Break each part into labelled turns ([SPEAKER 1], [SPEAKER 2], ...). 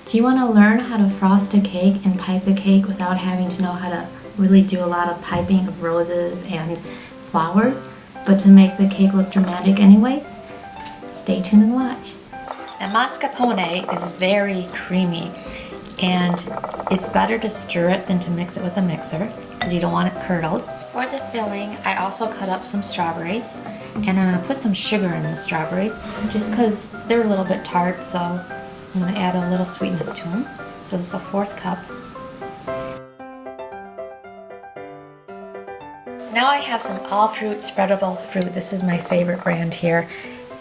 [SPEAKER 1] Do you want to learn how to frost a cake and pipe a cake without having to know how to really do a lot of piping of roses and flowers, but to make the cake look dramatic anyways? Stay tuned and watch. Now mascarpone is very creamy, and it's better to stir it than to mix it with a mixer because you don't want it curdled. For the filling, I also cut up some strawberries, and I'm going to put some sugar in the strawberries just because they're a little bit tart, so I'm going to add a little sweetness to them. So this is a 1/4 cup. Now I have some all fruit spreadable fruit. This is my favorite brand here,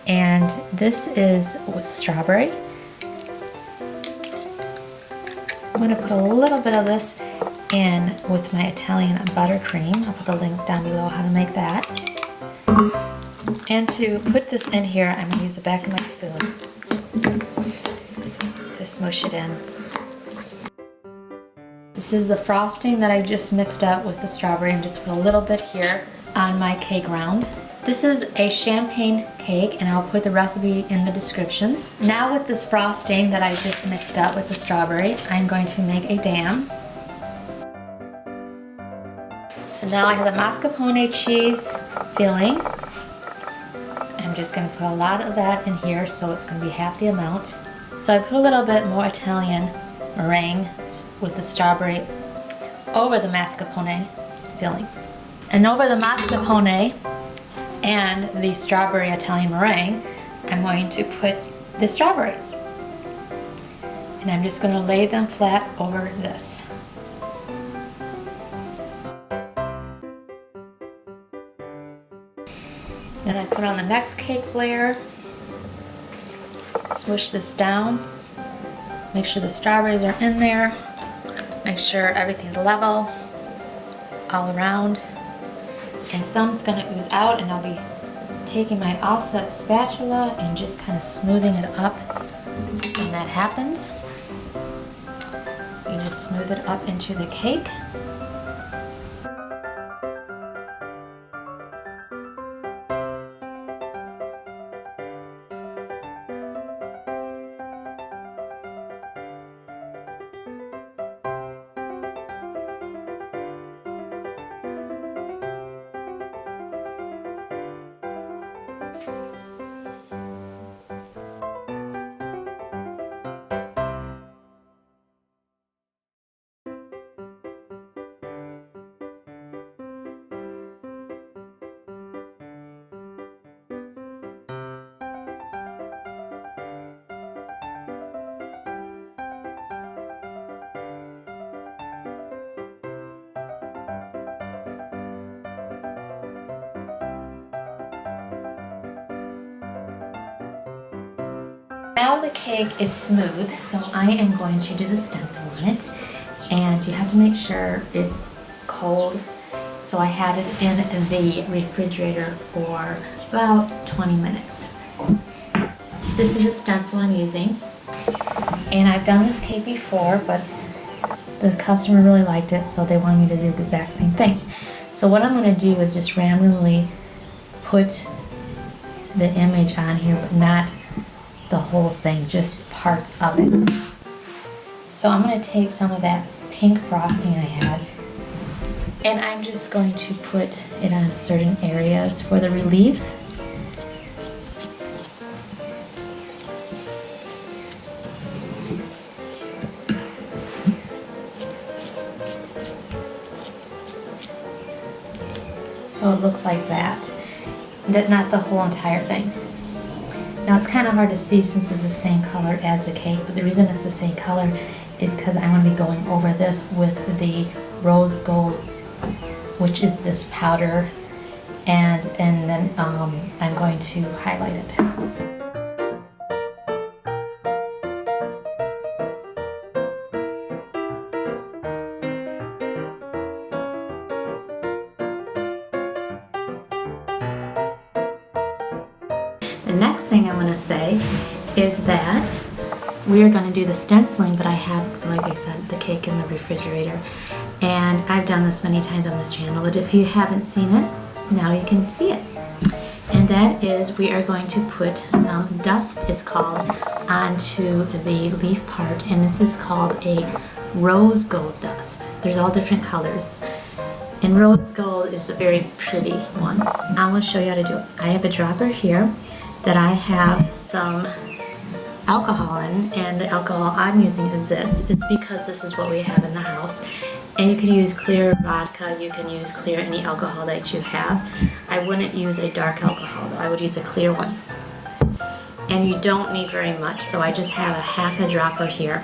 [SPEAKER 1] and this is with strawberry. I'm going to put a little bit of this in with my Italian buttercream. I'll put the link down below how to make that. And to put this in here, I'm going to use the back of my spoon to smush it in. This is the frosting that I just mixed up with the strawberry, and just put a little bit here on my cake round. This is a champagne cake, and I'll put the recipe in the descriptions. Now with this frosting that I just mixed up with the strawberry, I'm going to make a dam. So now I have the mascarpone cheese filling. I'm just going to put a lot of that in here, so it's going to be half the amount. So I put a little bit more Italian meringue with the strawberry over the mascarpone filling. And over the mascarpone and the strawberry Italian meringue, I'm going to put the strawberries. And I'm just going to lay them flat over this. Then I put on the next cake layer, smush this down, make sure the strawberries are in there, make sure everything's level all around, and some's going to ooze out, and I'll be taking my offset spatula and just kind of smoothing it up. When that happens, you just smooth it up into the cake. Now the cake is smooth, so I am going to do the stencil on it, and you have to make sure it's cold. So I had it in the refrigerator for about 20 minutes. This is a stencil I'm using, and I've done this cake before, but the customer really liked it, so they wanted me to do the exact same thing. So what I'm going to do is just randomly put the image on here, but not the whole thing, just parts of it. So I'm going to take some of that pink frosting I had, and I'm just going to put it on certain areas for the relief. So it looks like that, not the whole entire thing. Now it's kind of hard to see since it's the same color as the cake, but the reason it's the same color is because I'm going to be going over this with the rose gold, which is this powder, and then I'm going to highlight it. The next thing I want to say is that we are going to do the stenciling, but I have, like I said, the cake in the refrigerator. And I've done this many times on this channel, but if you haven't seen it, now you can see it. And and that is we are going to put some dust, is called, onto the leaf part, and this is called a rose gold dust. There's all different colors, and rose gold is a very pretty one. I will show you how to do it. I have a dropper here that I have some alcohol in, and the alcohol I'm using is this. It's because this is what we have in the house. And you can use clear vodka, you can use clear any alcohol that you have. I wouldn't use a dark alcohol though, I would use a clear one. And you don't need very much, so I just have a half a dropper here.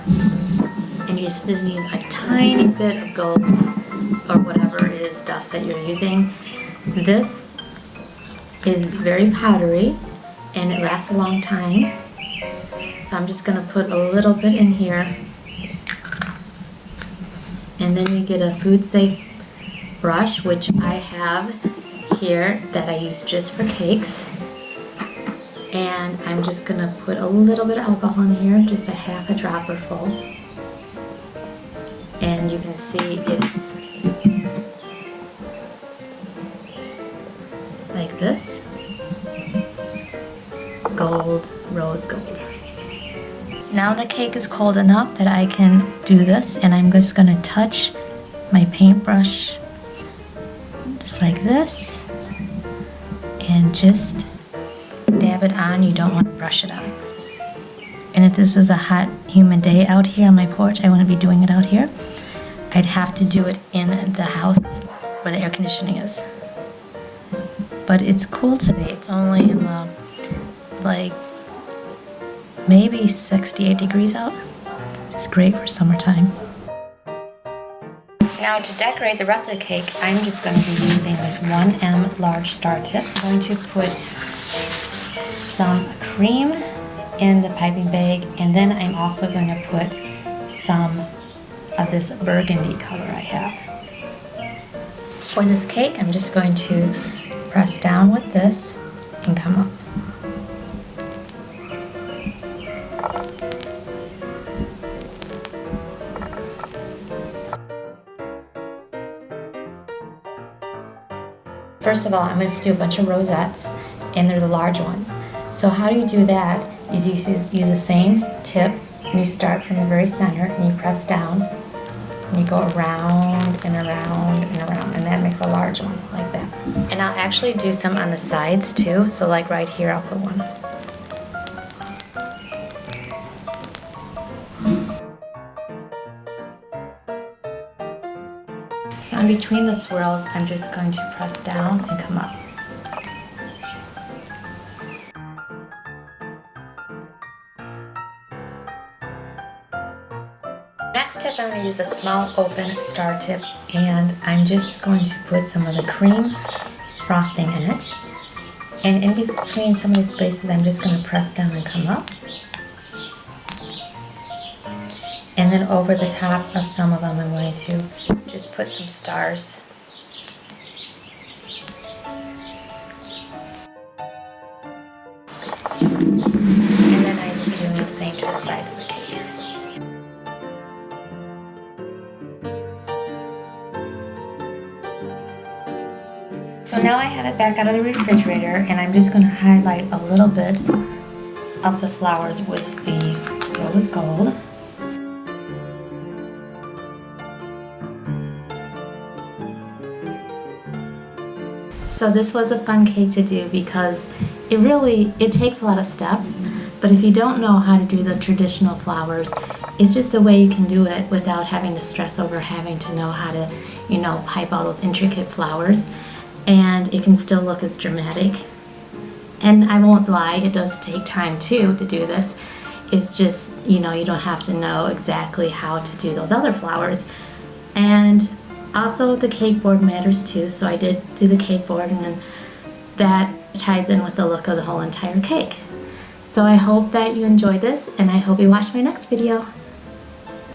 [SPEAKER 1] And you just need a tiny bit of gold, or whatever it is, dust that you're using. This is very powdery, and it lasts a long time. So I'm just gonna put a little bit in here. And then you get a food safe brush, which I have here that I use just for cakes. And I'm just gonna put a little bit of alcohol in here, just a half a dropper full. And you can see it's like this. Gold, rose gold. Now the cake is cold enough that I can do this, and I'm just going to touch my paintbrush just like this and just dab it on. You don't want to brush it on. And if this was a hot, humid day out here on my porch, I wouldn't be doing it out here. I'd have to do it in the house where the air conditioning is. But it's cool today. It's only in the, like, maybe 68 degrees out. It's great for summertime. Now to decorate the rest of the cake, I'm just going to be using this 1M large star tip. I'm going to put some cream in the piping bag, and then I'm also going to put some of this burgundy color I have. For this cake, I'm just going to press down with this and come up. First of all, I'm going to do a bunch of rosettes, and they're the large ones. So how do you do that is you use the same tip, and you start from the very center, and you press down, and you go around and around and around, and that makes a large one, like that. And I'll actually do some on the sides too, so like right here I'll put one. So in between the swirls, I'm just going to press down and come up. Next tip, I'm going to use a small open star tip, and I'm just going to put some of the cream frosting in it. And in between some of these spaces, I'm just going to press down and come up. And then over the top of some of them, I'm going to just put some stars. And then I'm doing the same to the sides of the cake. So now I have it back out of the refrigerator, and I'm just going to highlight a little bit of the flowers with the rose gold. So this was a fun cake to do because it takes a lot of steps, but if you don't know how to do the traditional flowers, it's just a way you can do it without having to stress over having to know how to, pipe all those intricate flowers, and it can still look as dramatic. And I won't lie, it does take time too to do this. It's just, you don't have to know exactly how to do those other flowers. And also the cake board matters too, so I did do the cake board, and that ties in with the look of the whole entire cake. So I hope that you enjoyed this, and I hope you watch my next video.